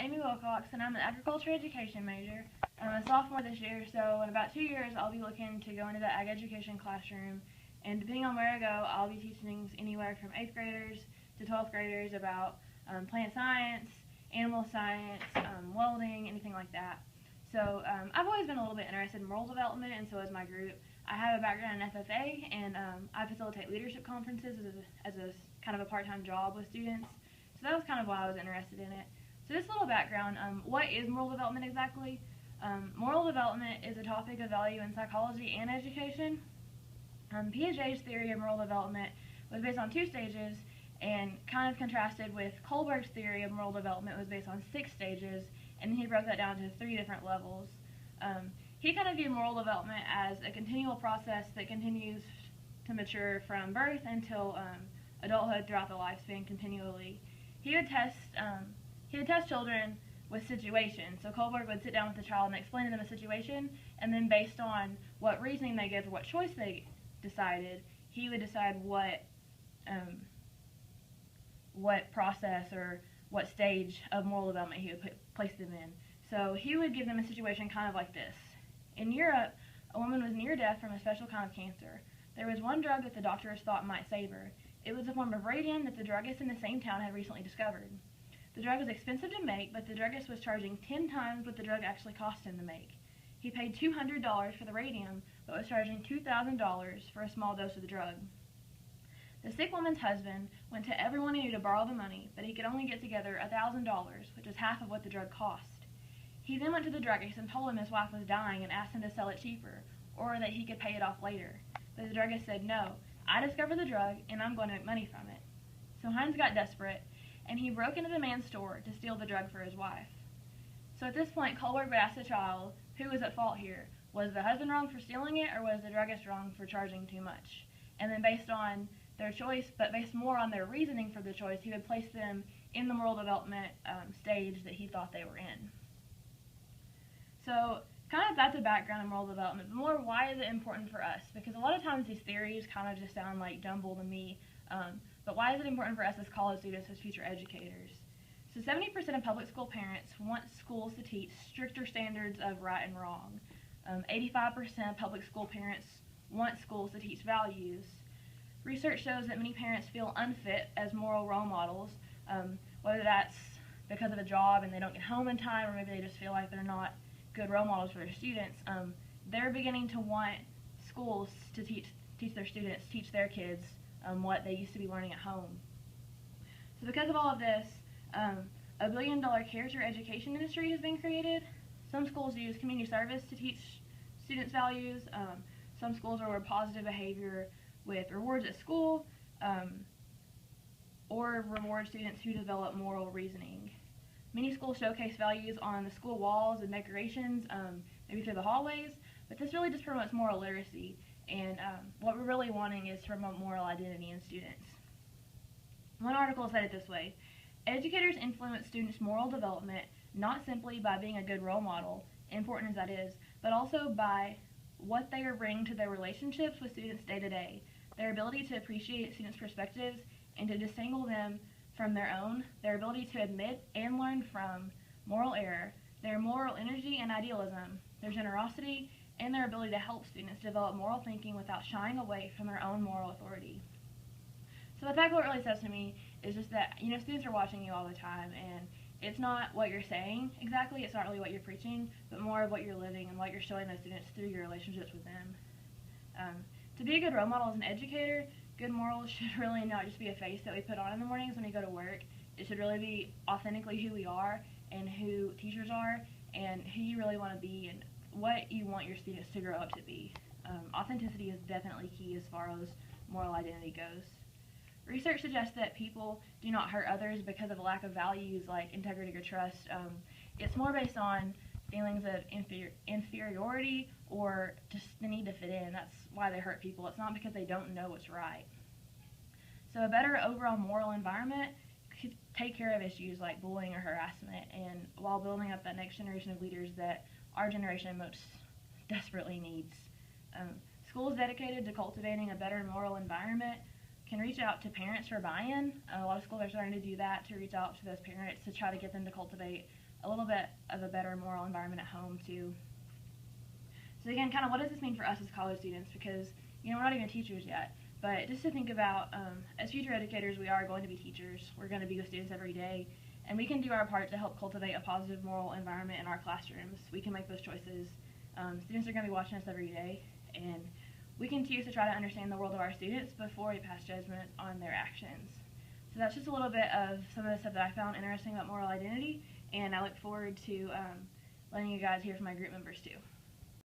Amy Wilcox, and I'm an agriculture education major. I'm a sophomore this year, so in about 2 years I'll be looking to go into the ag education classroom, and depending on where I go, I'll be teaching anywhere from 8th graders to 12th graders about plant science, animal science, welding, anything like that. So I've always been a little bit interested in moral development, and so has my group. I have a background in FFA, and I facilitate leadership conferences as a kind of a part-time job with students. So that was kind of why I was interested in it. So this little background, what is moral development exactly? Moral development is a topic of value in psychology and education. Piaget's theory of moral development was based on 2 stages and kind of contrasted with Kohlberg's theory of moral development was based on 6 stages, and he broke that down to 3 different levels. He kind of viewed moral development as a continual process that continues to mature from birth until adulthood throughout the lifespan continually. He would test children with situations. So Kohlberg would sit down with the child and explain to them a situation, and then based on what reasoning they gave or what choice they decided, he would decide what process or what stage of moral development he would place them in. So he would give them a situation kind of like this. In Europe, a woman was near death from a special kind of cancer. There was one drug that the doctors thought might save her. It was a form of radium that the druggist in the same town had recently discovered. The drug was expensive to make, but the druggist was charging 10 times what the drug actually cost him to make. He paid $200 for the radium, but was charging $2,000 for a small dose of the drug. The sick woman's husband went to everyone he knew to borrow the money, but he could only get together $1,000, which was half of what the drug cost. He then went to the druggist and told him his wife was dying and asked him to sell it cheaper, or that he could pay it off later. But the druggist said, "No, I discovered the drug, and I'm going to make money from it." So Heinz got desperate, and he broke into the man's store to steal the drug for his wife. So at this point, Kohlberg would ask the child, who was at fault here? Was the husband wrong for stealing it, or was the druggist wrong for charging too much? And then based on their choice, but based more on their reasoning for the choice, he would place them in the moral development stage that he thought they were in. So kind of that's a background in moral development, but more why is it important for us? Because a lot of times these theories kind of just sound like jumble to me, but why is it important for us as college students, as future educators? So 70% of public school parents want schools to teach stricter standards of right and wrong. 85% of public school parents want schools to teach values. Research shows that many parents feel unfit as moral role models, whether that's because of a job and they don't get home in time, or maybe they just feel like they're not good role models for their students. They're beginning to want schools to teach their students, teach their kids what they used to be learning at home. So because of all of this, a billion-dollar character education industry has been created. Some schools use community service to teach students values. Some schools reward positive behavior with rewards at school, or reward students who develop moral reasoning. Many schools showcase values on the school walls and decorations, maybe through the hallways, but this really just promotes moral literacy, and what we're really wanting is to promote moral identity in students. One article said it this way: educators influence students' moral development not simply by being a good role model, important as that is, but also by what they are bringing to their relationships with students day to day, their ability to appreciate students' perspectives and to distinguish them from their own, their ability to admit and learn from moral error, their moral energy and idealism, their generosity, and their ability to help students develop moral thinking without shying away from their own moral authority. So exactly what it really says to me is just that, students are watching you all the time, and it's not what you're saying exactly, it's not really what you're preaching, but more of what you're living and what you're showing those students through your relationships with them. To be a good role model as an educator, good morals should really not just be a face that we put on in the mornings when we go to work. It should really be authentically who we are and who teachers are and who you really want to be and what you want your students to grow up to be. Authenticity is definitely key as far as moral identity goes. Research suggests that people do not hurt others because of a lack of values like integrity or trust. It's more based on feelings of inferiority or just the need to fit in. That's why they hurt people. It's not because they don't know what's right. So a better overall moral environment could take care of issues like bullying or harassment, and while building up that next generation of leaders that our generation most desperately needs. Schools dedicated to cultivating a better moral environment can reach out to parents for buy-in. A lot of schools are starting to do that, to reach out to those parents to try to get them to cultivate a little bit of a better moral environment at home too. So again, kind of what does this mean for us as college students? Because, you know, we're not even teachers yet, but just to think about, as future educators, we are going to be teachers. We're going to be with students every day, and we can do our part to help cultivate a positive moral environment in our classrooms. We can make those choices. Students are going to be watching us every day, and we can choose to try to understand the world of our students before we pass judgment on their actions. So that's just a little bit of some of the stuff that I found interesting about moral identity, and I look forward to letting you guys hear from my group members too.